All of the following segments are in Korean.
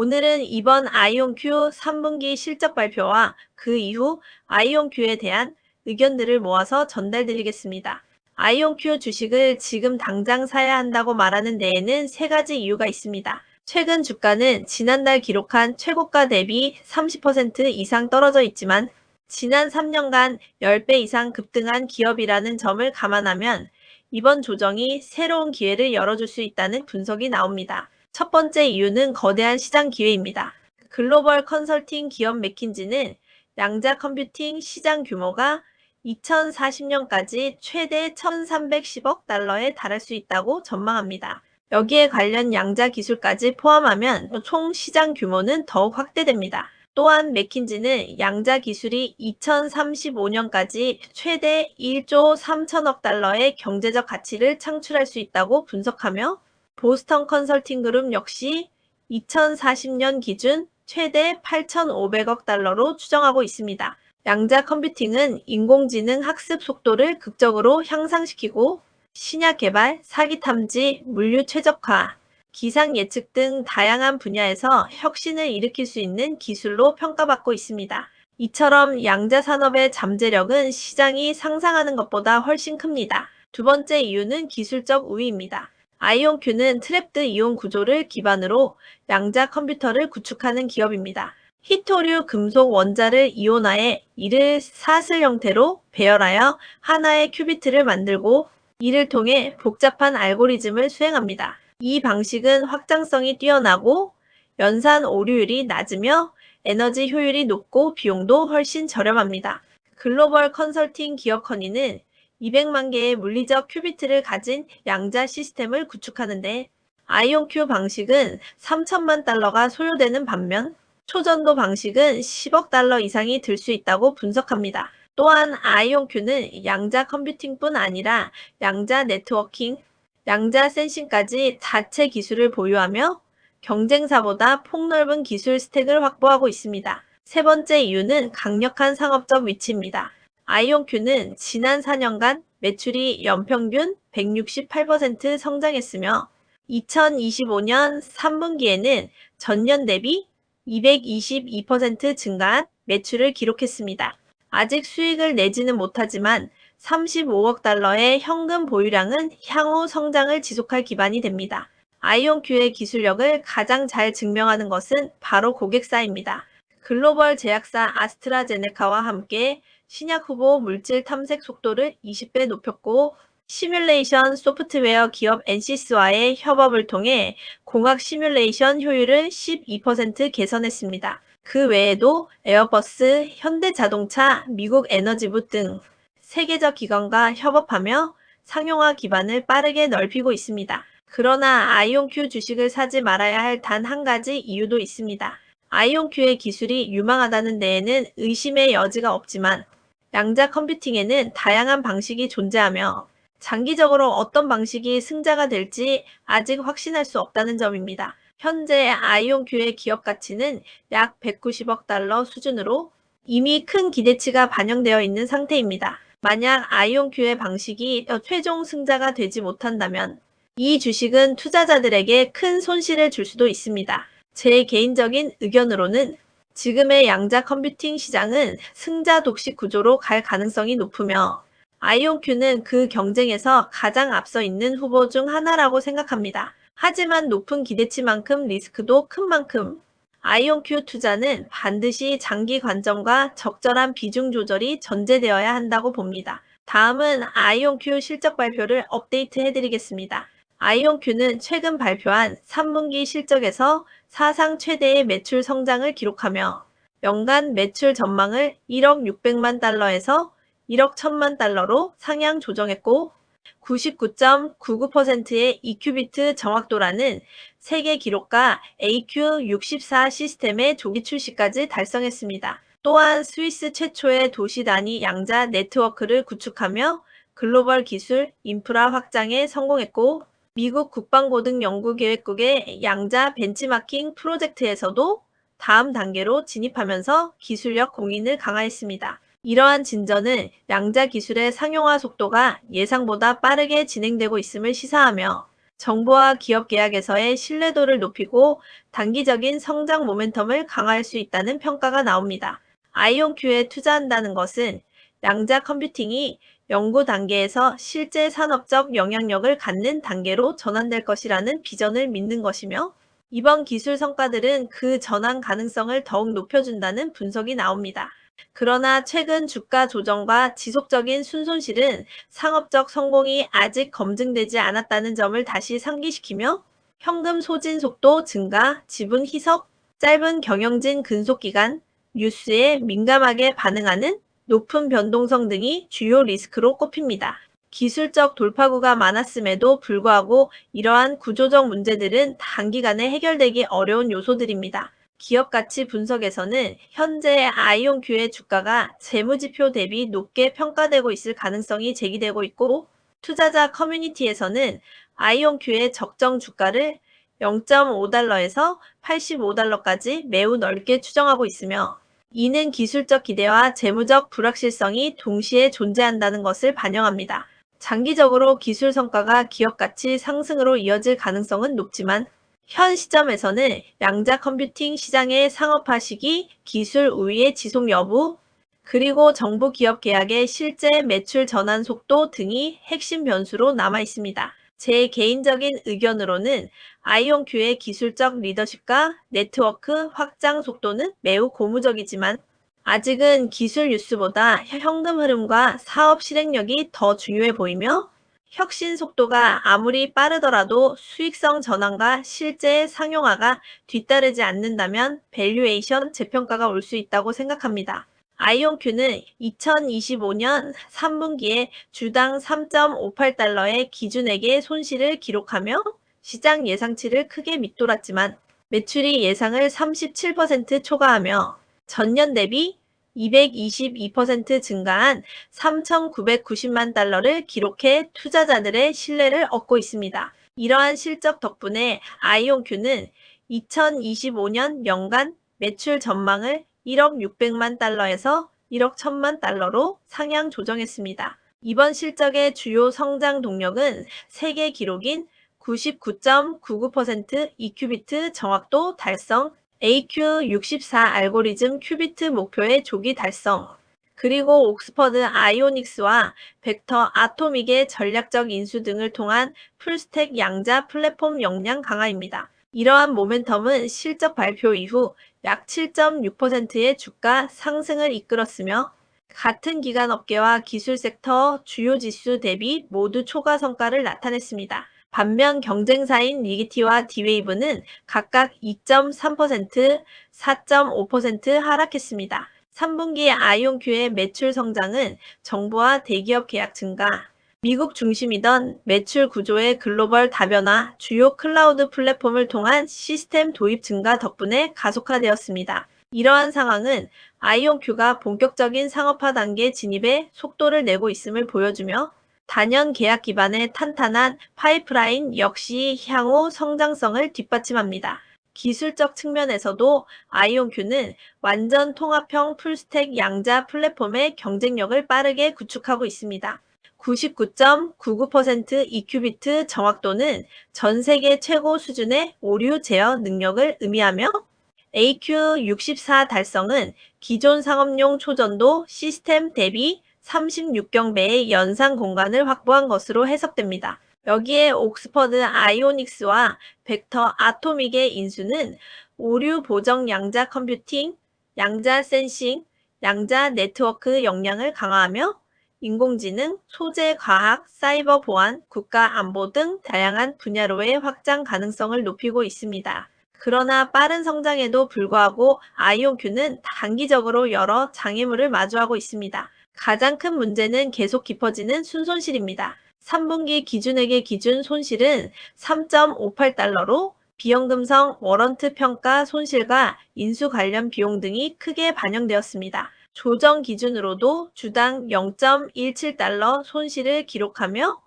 오늘은 이번 아이온큐 3분기 실적 발표와 그 이후 아이온큐에 대한 의견들을 모아서 전달드리겠습니다. 아이온큐 주식을 지금 당장 사야 한다고 말하는 데에는 세 가지 이유가 있습니다. 최근 주가는 지난달 기록한 최고가 대비 30% 이상 떨어져 있지만 지난 3년간 10배 이상 급등한 기업이라는 점을 감안하면 이번 조정이 새로운 기회를 열어줄 수 있다는 분석이 나옵니다. 첫 번째 이유는 거대한 시장 기회입니다. 글로벌 컨설팅 기업 맥킨지는 양자 컴퓨팅 시장 규모가 2040년까지 최대 1,310억 달러에 달할 수 있다고 전망합니다. 여기에 관련 양자 기술까지 포함하면 총 시장 규모는 더욱 확대됩니다. 또한 맥킨지는 양자 기술이 2035년까지 최대 1조 3천억 달러의 경제적 가치를 창출할 수 있다고 분석하며 보스턴 컨설팅 그룹 역시 2040년 기준 최대 8,500억 달러로 추정하고 있습니다. 양자 컴퓨팅은 인공지능 학습 속도를 극적으로 향상시키고 신약 개발, 사기 탐지, 물류 최적화, 기상 예측 등 다양한 분야에서 혁신을 일으킬 수 있는 기술로 평가받고 있습니다. 이처럼 양자 산업의 잠재력은 시장이 상상하는 것보다 훨씬 큽니다. 두 번째 이유는 기술적 우위입니다. 아이온큐는 트랩드 이온 구조를 기반으로 양자 컴퓨터를 구축하는 기업입니다. 히토류 금속 원자를 이온화해 이를 사슬 형태로 배열하여 하나의 큐비트를 만들고 이를 통해 복잡한 알고리즘을 수행합니다. 이 방식은 확장성이 뛰어나고 연산 오류율이 낮으며 에너지 효율이 높고 비용도 훨씬 저렴합니다. 글로벌 컨설팅 기업 커니는 200만 개의 물리적 큐비트를 가진 양자 시스템을 구축하는데 아이온큐 방식은 3천만 달러가 소요되는 반면 초전도 방식은 10억 달러 이상이 들 수 있다고 분석합니다. 또한 아이온큐는 양자 컴퓨팅뿐 아니라 양자 네트워킹, 양자 센싱까지 자체 기술을 보유하며 경쟁사보다 폭넓은 기술 스택을 확보하고 있습니다. 세 번째 이유는 강력한 상업적 위치입니다. 아이온큐는 지난 4년간 매출이 연평균 168% 성장했으며 2025년 3분기에는 전년 대비 222% 증가한 매출을 기록했습니다. 아직 수익을 내지는 못하지만 35억 달러의 현금 보유량은 향후 성장을 지속할 기반이 됩니다. 아이온큐의 기술력을 가장 잘 증명하는 것은 바로 고객사입니다. 글로벌 제약사 아스트라제네카와 함께 신약 후보 물질 탐색 속도를 20배 높였고 시뮬레이션 소프트웨어 기업 엔시스와의 협업을 통해 공학 시뮬레이션 효율을 12% 개선했습니다. 그 외에도 에어버스, 현대자동차, 미국 에너지부 등 세계적 기관과 협업하며 상용화 기반을 빠르게 넓히고 있습니다. 그러나 아이온큐 주식을 사지 말아야 할 단 한 가지 이유도 있습니다. 아이온큐의 기술이 유망하다는 데에는 의심의 여지가 없지만 양자 컴퓨팅에는 다양한 방식이 존재하며 장기적으로 어떤 방식이 승자가 될지 아직 확신할 수 없다는 점입니다. 현재 아이온큐의 기업 가치는 약 190억 달러 수준으로 이미 큰 기대치가 반영되어 있는 상태입니다. 만약 아이온큐의 방식이 최종 승자가 되지 못한다면 이 주식은 투자자들에게 큰 손실을 줄 수도 있습니다. 제 개인적인 의견으로는 지금의 양자 컴퓨팅 시장은 승자 독식 구조로 갈 가능성이 높으며 아이온큐는 그 경쟁에서 가장 앞서 있는 후보 중 하나라고 생각합니다. 하지만 높은 기대치만큼 리스크도 큰 만큼 아이온큐 투자는 반드시 장기 관점과 적절한 비중 조절이 전제되어야 한다고 봅니다. 다음은 아이온큐 실적 발표를 업데이트 해드리겠습니다. 아이온큐는 최근 발표한 3분기 실적에서 사상 최대의 매출 성장을 기록하며 연간 매출 전망을 1억 600만 달러에서 1억 1000만 달러로 상향 조정했고 99.99%의 EQ비트 정확도라는 세계 기록가 AQ64 시스템의 조기 출시까지 달성했습니다. 또한 스위스 최초의 도시 단위 양자 네트워크를 구축하며 글로벌 기술 인프라 확장에 성공했고 미국 국방고등연구계획국의 양자 벤치마킹 프로젝트에서도 다음 단계로 진입하면서 기술력 공인을 강화했습니다. 이러한 진전은 양자 기술의 상용화 속도가 예상보다 빠르게 진행되고 있음을 시사하며 정부와 기업 계약에서의 신뢰도를 높이고 단기적인 성장 모멘텀을 강화할 수 있다는 평가가 나옵니다. 아이온큐에 투자한다는 것은 양자 컴퓨팅이 연구 단계에서 실제 산업적 영향력을 갖는 단계로 전환될 것이라는 비전을 믿는 것이며, 이번 기술 성과들은 그 전환 가능성을 더욱 높여준다는 분석이 나옵니다. 그러나 최근 주가 조정과 지속적인 순손실은 상업적 성공이 아직 검증되지 않았다는 점을 다시 상기시키며, 현금 소진 속도 증가, 지분 희석, 짧은 경영진 근속 기간, 뉴스에 민감하게 반응하는 높은 변동성 등이 주요 리스크로 꼽힙니다. 기술적 돌파구가 많았음에도 불구하고 이러한 구조적 문제들은 단기간에 해결되기 어려운 요소들입니다. 기업 가치 분석에서는 현재 아이온큐의 주가가 재무지표 대비 높게 평가되고 있을 가능성이 제기되고 있고, 투자자 커뮤니티에서는 아이온큐의 적정 주가를 0.5달러에서 85달러까지 매우 넓게 추정하고 있으며, 이는 기술적 기대와 재무적 불확실성이 동시에 존재한다는 것을 반영합니다. 장기적으로 기술 성과가 기업 가치 상승으로 이어질 가능성은 높지만, 현 시점에서는 양자 컴퓨팅 시장의 상업화 시기, 기술 우위의 지속 여부, 그리고 정부 기업 계약의 실제 매출 전환 속도 등이 핵심 변수로 남아 있습니다. 제 개인적인 의견으로는 아이온큐의 기술적 리더십과 네트워크 확장 속도는 매우 고무적이지만, 아직은 기술 뉴스보다 현금 흐름과 사업 실행력이 더 중요해 보이며, 혁신 속도가 아무리 빠르더라도 수익성 전환과 실제 상용화가 뒤따르지 않는다면 밸류에이션 재평가가 올 수 있다고 생각합니다. 아이온큐는 2025년 3분기에 주당 3.58달러의 기준액의 손실을 기록하며 시장 예상치를 크게 밑돌았지만, 매출이 예상을 37% 초과하며 전년 대비 222% 증가한 3,990만 달러를 기록해 투자자들의 신뢰를 얻고 있습니다. 이러한 실적 덕분에 아이온큐는 2025년 연간 매출 전망을 1억 600만 달러에서 1억 1000만 달러로 상향 조정했습니다. 이번 실적의 주요 성장 동력은 세계 기록인 99.99% EQ비트 정확도 달성, AQ64 알고리즘 큐비트 목표의 조기 달성, 그리고 옥스퍼드 아이오닉스와 벡터 아토믹의 전략적 인수 등을 통한 풀스택 양자 플랫폼 역량 강화입니다. 이러한 모멘텀은 실적 발표 이후 약 7.6%의 주가 상승을 이끌었으며, 같은 기간 업계와 기술 섹터 주요 지수 대비 모두 초과 성과를 나타냈습니다. 반면 경쟁사인 리기티와 디웨이브는 각각 2.3%, 4.5% 하락했습니다. 3분기 아이온큐의 매출 성장은 정부와 대기업 계약 증가, 미국 중심이던 매출 구조의 글로벌 다변화, 주요 클라우드 플랫폼을 통한 시스템 도입 증가 덕분에 가속화되었습니다. 이러한 상황은 아이온큐가 본격적인 상업화 단계 진입에 속도를 내고 있음을 보여주며, 단연 계약 기반의 탄탄한 파이프라인 역시 향후 성장성을 뒷받침합니다. 기술적 측면에서도 아이온큐는 완전 통합형 풀스택 양자 플랫폼의 경쟁력을 빠르게 구축하고 있습니다. 99.99% EQ비트 정확도는 전 세계 최고 수준의 오류 제어 능력을 의미하며, AQ64 달성은 기존 상업용 초전도 시스템 대비 36경배의 연산 공간을 확보한 것으로 해석됩니다. 여기에 옥스퍼드 아이오닉스와 벡터 아토믹의 인수는 오류 보정 양자 컴퓨팅, 양자 센싱, 양자 네트워크 역량을 강화하며 인공지능, 소재 과학, 사이버 보안, 국가 안보 등 다양한 분야로의 확장 가능성을 높이고 있습니다. 그러나 빠른 성장에도 불구하고 아이온큐는 단기적으로 여러 장애물을 마주하고 있습니다. 가장 큰 문제는 계속 깊어지는 순손실입니다. 3분기 기준액의 기준 손실은 3.58달러로 비연금성 워런트 평가 손실과 인수 관련 비용 등이 크게 반영되었습니다. 조정 기준으로도 주당 0.17달러 손실을 기록하며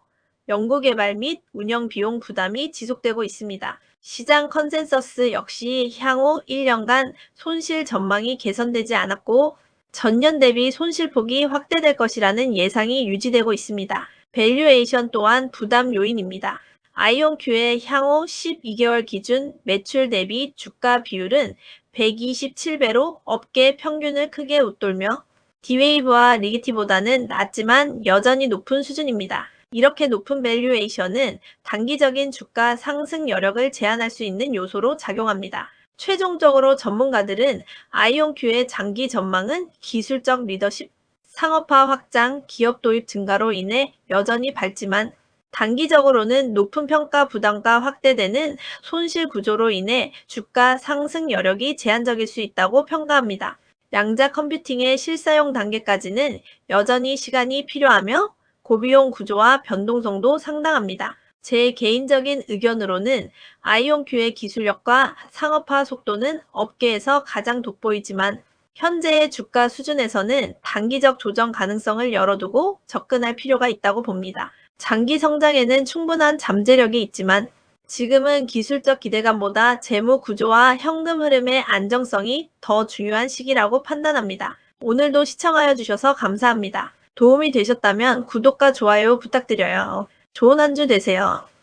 연구개발 및 운영 비용 부담이 지속되고 있습니다. 시장 컨센서스 역시 향후 1년간 손실 전망이 개선되지 않았고, 전년 대비 손실폭이 확대될 것이라는 예상이 유지되고 있습니다. 밸류에이션 또한 부담 요인입니다. 아이온큐의 향후 12개월 기준 매출 대비 주가 비율은 127배로 업계 평균을 크게 웃돌며 디웨이브와 리기티보다는 낮지만 여전히 높은 수준입니다. 이렇게 높은 밸류에이션은 단기적인 주가 상승 여력을 제한할 수 있는 요소로 작용합니다. 최종적으로 전문가들은 아이온큐의 장기 전망은 기술적 리더십, 상업화 확장, 기업 도입 증가로 인해 여전히 밝지만 단기적으로는 높은 평가 부담과 확대되는 손실 구조로 인해 주가 상승 여력이 제한적일 수 있다고 평가합니다. 양자 컴퓨팅의 실사용 단계까지는 여전히 시간이 필요하며 고비용 구조와 변동성도 상당합니다. 제 개인적인 의견으로는 아이온큐의 기술력과 상업화 속도는 업계에서 가장 돋보이지만 현재의 주가 수준에서는 단기적 조정 가능성을 열어두고 접근할 필요가 있다고 봅니다. 장기 성장에는 충분한 잠재력이 있지만 지금은 기술적 기대감보다 재무 구조와 현금 흐름의 안정성이 더 중요한 시기라고 판단합니다. 오늘도 시청하여 주셔서 감사합니다. 도움이 되셨다면 구독과 좋아요 부탁드려요. 좋은 한 주 되세요.